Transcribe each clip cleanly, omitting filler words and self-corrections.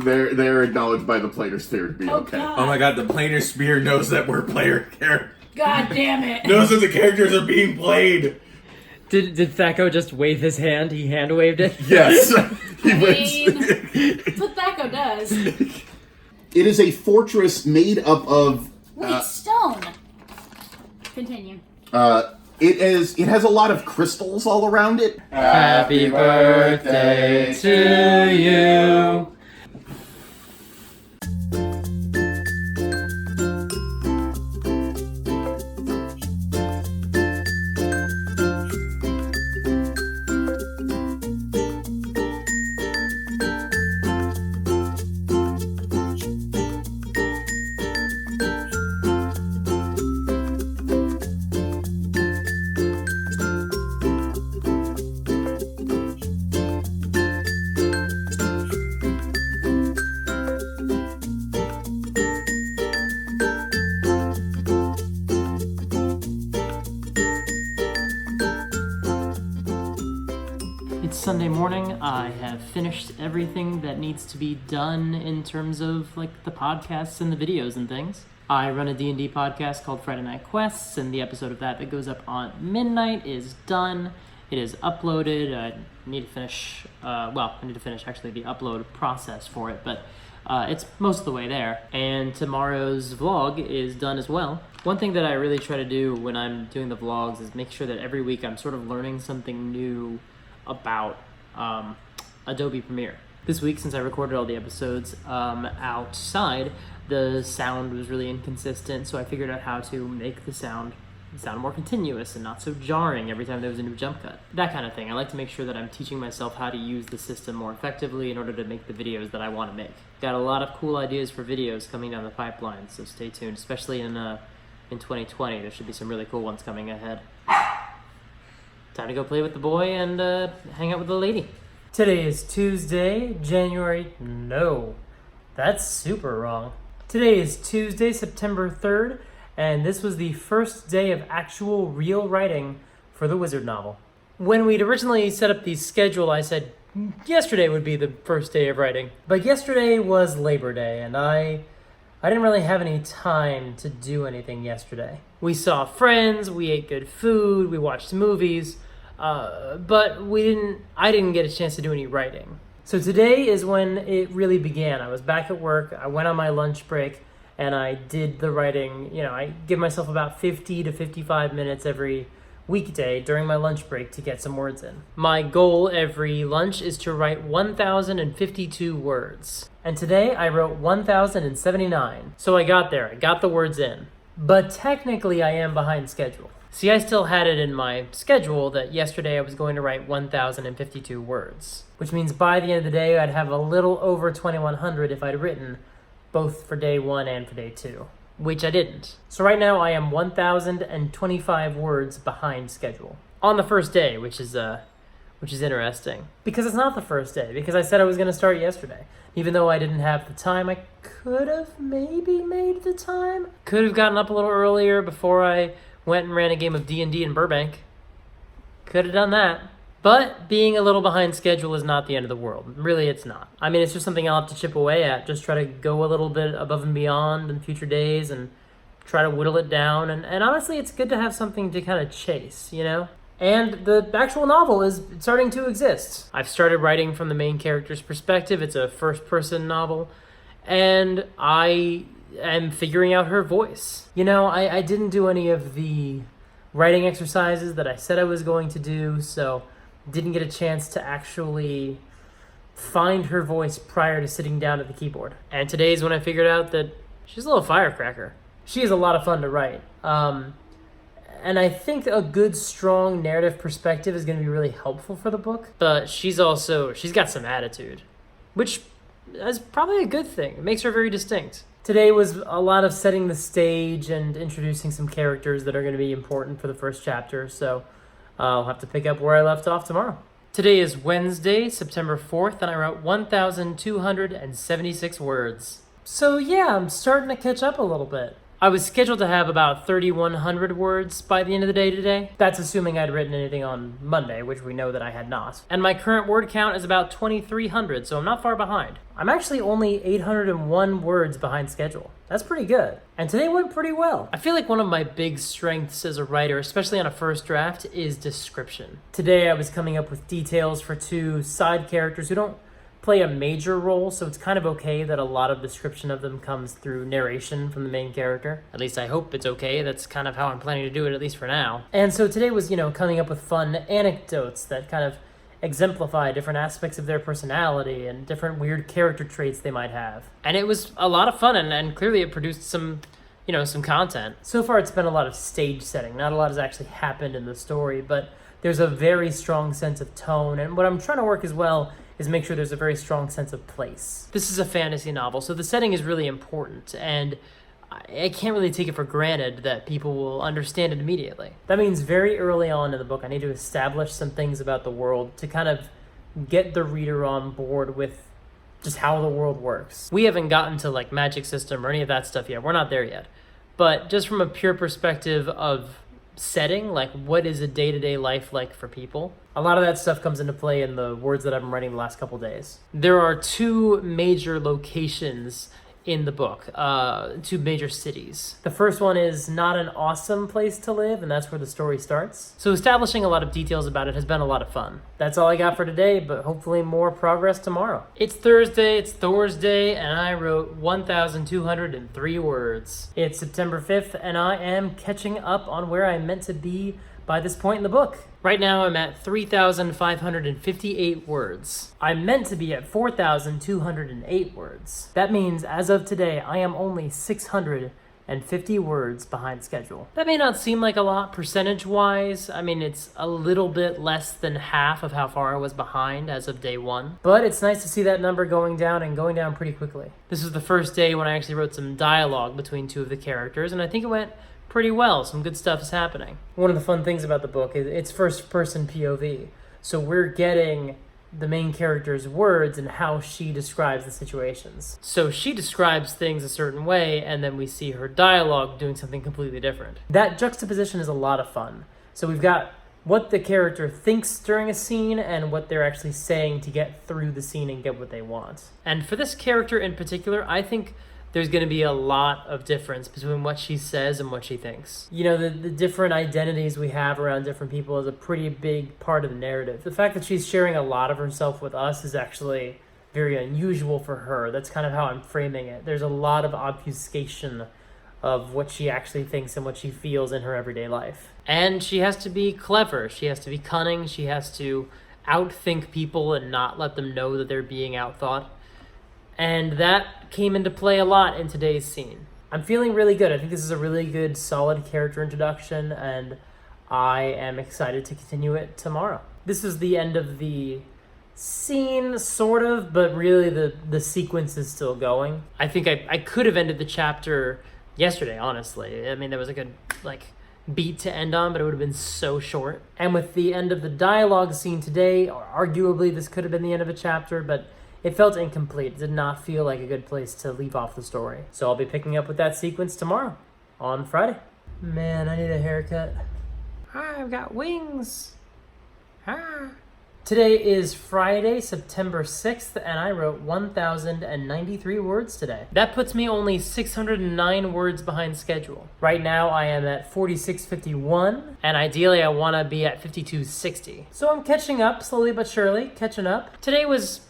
they're acknowledged by the planar sphere to be okay. God. Oh my god, the planar sphere knows that we're player characters. God damn it. Knows that the characters are being played. Did Thaco just wave his hand? He hand waved it? Yes. That's what Thaco does. It is a fortress made up of... Wait, stone. Continue. It has a lot of crystals all around it. Happy birthday to you. It's Sunday morning. I have finished everything that needs to be done in terms of like the podcasts and the videos and things. I run a D&D podcast called Friday Night Quests, and the episode of that goes up on midnight is done. It is uploaded. I need to finish actually the upload process for it, but it's most of the way there. And tomorrow's vlog is done as well. One thing that I really try to do when I'm doing the vlogs is make sure that every week I'm sort of learning something new about Adobe Premiere. This week, since I recorded all the episodes outside, the sound was really inconsistent, so I figured out how to make the sound more continuous and not so jarring every time there was a new jump cut. That kind of thing. I like to make sure that I'm teaching myself how to use the system more effectively in order to make the videos that I want to make. Got a lot of cool ideas for videos coming down the pipeline, so stay tuned, especially in 2020. There should be some really cool ones coming ahead. Time to go play with the boy and hang out with the lady. Today is Tuesday, No, that's super wrong. Today is Tuesday, September 3rd, and this was the first day of actual real writing for the Wizard novel. When we'd originally set up the schedule, I said yesterday would be the first day of writing. But yesterday was Labor Day, and I didn't really have any time to do anything yesterday. We saw friends, we ate good food, we watched movies, but I didn't get a chance to do any writing. So today is when it really began. I was back at work, I went on my lunch break, and I did the writing. I give myself about 50 to 55 minutes every weekday during my lunch break to get some words in. My goal every lunch is to write 1,052 words. And today I wrote 1,079. So I got there, I got the words in. But technically I am behind schedule. See, I still had it in my schedule that yesterday I was going to write 1,052 words, which means by the end of the day I'd have a little over 2,100 if I'd written both for day 1 and for day 2, which I didn't. So right now I am 1,025 words behind schedule on the first day, which is interesting because it's not the first day, because I said I was going to start yesterday. Even though I didn't have the time, I could have maybe made the time. Could have gotten up a little earlier before I went and ran a game of D&D in Burbank. Could have done that. But being a little behind schedule is not the end of the world. Really, it's not. I mean, it's just something I'll have to chip away at. Just try to go a little bit above and beyond in future days and try to whittle it down. And honestly, it's good to have something to kind of chase, And the actual novel is starting to exist. I've started writing from the main character's perspective. It's a first-person novel. And I am figuring out her voice. I didn't do any of the writing exercises that I said I was going to do, so didn't get a chance to actually find her voice prior to sitting down at the keyboard. And today is when I figured out that she's a little firecracker. She is a lot of fun to write. And I think a good, strong narrative perspective is going to be really helpful for the book. But she's got some attitude, which is probably a good thing. It makes her very distinct. Today was a lot of setting the stage and introducing some characters that are going to be important for the first chapter, so I'll have to pick up where I left off tomorrow. Today is Wednesday, September 4th, and I wrote 1,276 words. So yeah, I'm starting to catch up a little bit. I was scheduled to have about 3,100 words by the end of the day today. That's assuming I'd written anything on Monday, which we know that I had not. And my current word count is about 2,300, so I'm not far behind. I'm actually only 801 words behind schedule. That's pretty good. And today went pretty well. I feel like one of my big strengths as a writer, especially on a first draft, is description. Today I was coming up with details for 2 side characters who don't play a major role, so it's kind of okay that a lot of description of them comes through narration from the main character. At least I hope it's okay. That's kind of how I'm planning to do it, at least for now. And so today was, coming up with fun anecdotes that kind of exemplify different aspects of their personality and different weird character traits they might have. And it was a lot of fun, and clearly it produced some content. So far it's been a lot of stage setting. Not a lot has actually happened in the story, but there's a very strong sense of tone, and what I'm trying to work as well is make sure there's a very strong sense of place. This is a fantasy novel, so the setting is really important, and I can't really take it for granted that people will understand it immediately. That means very early on in the book, I need to establish some things about the world to kind of get the reader on board with just how the world works. We haven't gotten to like magic system or any of that stuff yet. We're not there yet. But just from a pure perspective of setting, like what is a day-to-day life like for people, a lot of that stuff comes into play in the words that I've been writing the last couple days. There are 2 major locations in the book, 2 major cities. The first one is not an awesome place to live, and that's where the story starts. So establishing a lot of details about it has been a lot of fun. That's all I got for today, but hopefully more progress tomorrow. It's Thursday, it's Thor's Day, and I wrote 1,203 words. It's September 5th, and I am catching up on where I meant to be by this point in the book. Right now I'm at 3,558 words. I'm meant to be at 4,208 words. That means as of today, I am only 650 words behind schedule. That may not seem like a lot percentage-wise. I mean, it's a little bit less than half of how far I was behind as of day 1. But it's nice to see that number going down and going down pretty quickly. This is the first day when I actually wrote some dialogue between 2 of the characters, and I think it went pretty well. Some good stuff is happening. One of the fun things about the book is it's first-person POV. So we're getting the main character's words and how she describes the situations. So she describes things a certain way, and then we see her dialogue doing something completely different. That juxtaposition is a lot of fun. So we've got what the character thinks during a scene and what they're actually saying to get through the scene and get what they want. And for this character in particular, I think there's going to be a lot of difference between what she says and what she thinks. The different identities we have around different people is a pretty big part of the narrative. The fact that she's sharing a lot of herself with us is actually very unusual for her. That's kind of how I'm framing it. There's a lot of obfuscation of what she actually thinks and what she feels in her everyday life. And she has to be clever. She has to be cunning. She has to outthink people and not let them know that they're being outthought. And that came into play a lot in today's scene. I'm feeling really good. I think this is a really good, solid character introduction, and I am excited to continue it tomorrow. This is the end of the scene, sort of, but really the sequence is still going. I think I could have ended the chapter yesterday, honestly. I mean, there was a good, beat to end on, but it would have been so short. And with the end of the dialogue scene today, arguably this could have been the end of a chapter, but it felt incomplete. It did not feel like a good place to leave off the story. So I'll be picking up with that sequence tomorrow, on Friday. Man, I need a haircut. I've got wings. Today is Friday, September 6th, and I wrote 1,093 words today. That puts me only 609 words behind schedule. Right now I am at 4,651, and ideally I want to be at 5,260. So I'm catching up, slowly but surely, catching up. Today was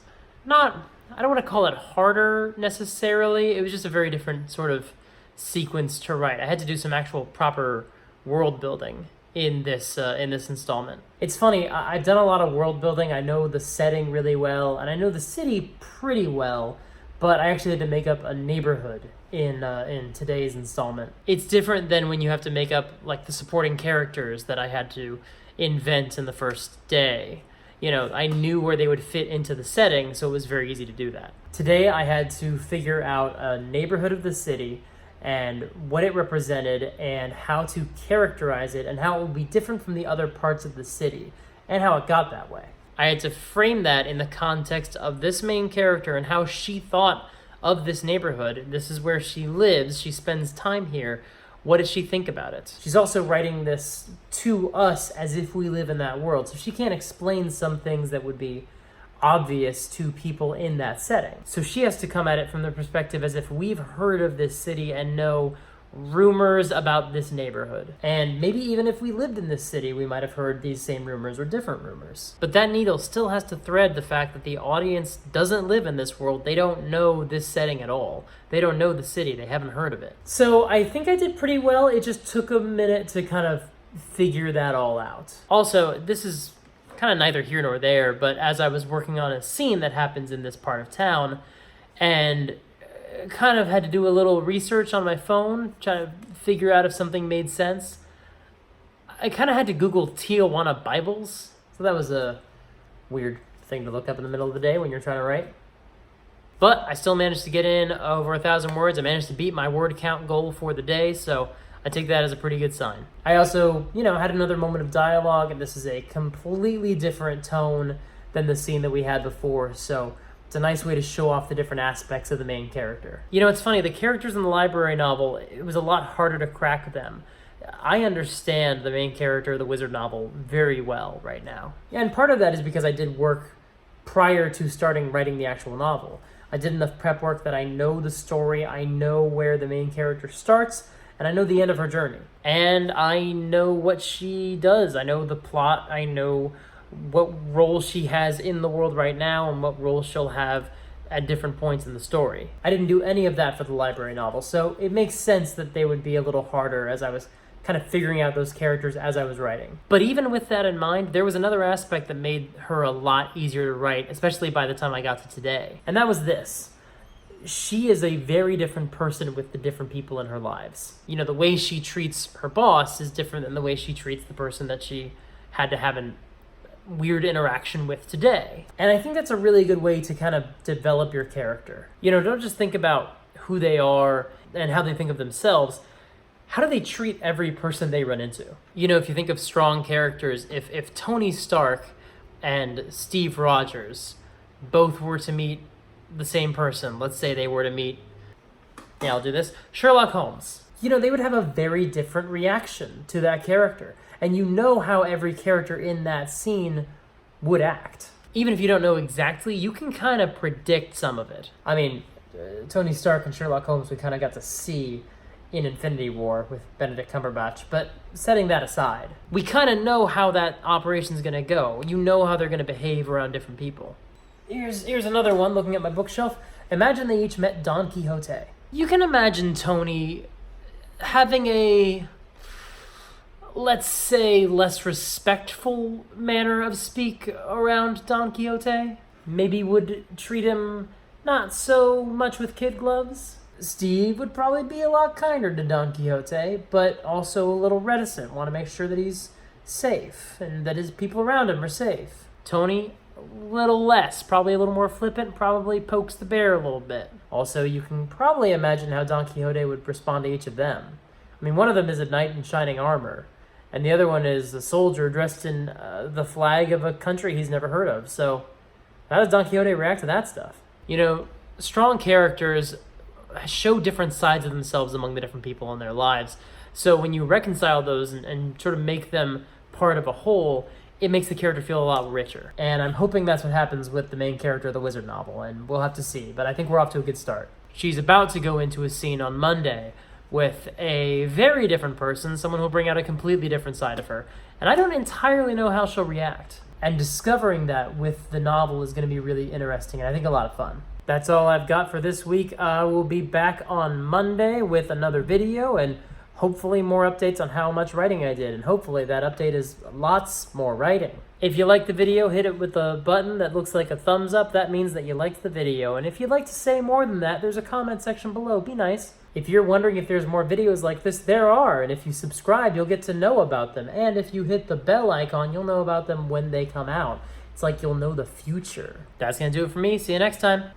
I don't want to call it harder necessarily. It was just a very different sort of sequence to write. I had to do some actual proper world building in this installment. It's funny, I've done a lot of world building. I know the setting really well, and I know the city pretty well, but I actually had to make up a neighborhood in today's installment. It's different than when you have to make up the supporting characters that I had to invent in the first day. I knew where they would fit into the setting, so it was very easy to do that. Today, I had to figure out a neighborhood of the city and what it represented and how to characterize it and how it would be different from the other parts of the city and how it got that way. I had to frame that in the context of this main character and how she thought of this neighborhood. This is where she lives. She spends time here. What does she think about it? She's also writing this to us as if we live in that world. So she can't explain some things that would be obvious to people in that setting. So she has to come at it from the perspective as if we've heard of this city and know rumors about this neighborhood. And maybe even if we lived in this city, we might have heard these same rumors or different rumors. But that needle still has to thread the fact that the audience doesn't live in this world. They don't know this setting at all. They don't know the city. They haven't heard of it. So I think I did pretty well. It just took a minute to kind of figure that all out. Also, this is kind of neither here nor there, but as I was working on a scene that happens in this part of town, and kind of had to do a little research on my phone, trying to figure out if something made sense, I kind of had to Google Tijuana Bibles. So that was a weird thing to look up in the middle of the day when you're trying to write. But I still managed to get in over 1,000 words. I managed to beat my word count goal for the day, so I take that as a pretty good sign. I also, had another moment of dialogue, and this is a completely different tone than the scene that we had before, so it's a nice way to show off the different aspects of the main character. It's funny, the characters in the library novel, it was a lot harder to crack them. I understand the main character of the Wizard novel very well right now. And part of that is because I did work prior to starting writing the actual novel. I did enough prep work that I know the story, I know where the main character starts, and I know the end of her journey. And I know what she does. I know the plot, I know what role she has in the world right now and what role she'll have at different points in the story. I didn't do any of that for the library novel, so it makes sense that they would be a little harder as I was kind of figuring out those characters as I was writing. But even with that in mind, there was another aspect that made her a lot easier to write, especially by the time I got to today. And that was this. She is a very different person with the different people in her lives. The way she treats her boss is different than the way she treats the person that she had to have an weird interaction with today. And I think that's a really good way to kind of develop your character. Don't just think about who they are and how they think of themselves. How do they treat every person they run into? If you think of strong characters, if Tony Stark and Steve Rogers both were to meet the same person, let's say they were to meet, I'll do this, Sherlock Holmes, they would have a very different reaction to that character. And how every character in that scene would act. Even if you don't know exactly, you can kind of predict some of it. Tony Stark and Sherlock Holmes we kind of got to see in Infinity War with Benedict Cumberbatch, but setting that aside, we kind of know how that operation's going to go. How they're going to behave around different people. Here's another one, looking at my bookshelf. Imagine they each met Don Quixote. You can imagine Tony having a, let's say, less respectful manner of speak around Don Quixote. Maybe would treat him not so much with kid gloves. Steve would probably be a lot kinder to Don Quixote, but also a little reticent, want to make sure that he's safe and that his people around him are safe. Tony, a little less, probably a little more flippant, probably pokes the bear a little bit. Also, you can probably imagine how Don Quixote would respond to each of them. One of them is a knight in shining armor, and the other one is a soldier dressed in the flag of a country he's never heard of. So how does Don Quixote react to that stuff? Strong characters show different sides of themselves among the different people in their lives. So when you reconcile those and sort of make them part of a whole, it makes the character feel a lot richer. And I'm hoping that's what happens with the main character of the Wizard novel, and we'll have to see. But I think we're off to a good start. She's about to go into a scene on Monday with a very different person, someone who'll bring out a completely different side of her. And I don't entirely know how she'll react. And discovering that with the novel is going to be really interesting, and I think a lot of fun. That's all I've got for this week. We'll be back on Monday with another video, and hopefully more updates on how much writing I did. And hopefully that update is lots more writing. If you liked the video, hit it with a button that looks like a thumbs up. That means that you liked the video. And if you'd like to say more than that, there's a comment section below. Be nice. If you're wondering if there's more videos like this, there are. And if you subscribe, you'll get to know about them. And if you hit the bell icon, you'll know about them when they come out. It's like you'll know the future. That's going to do it for me. See you next time.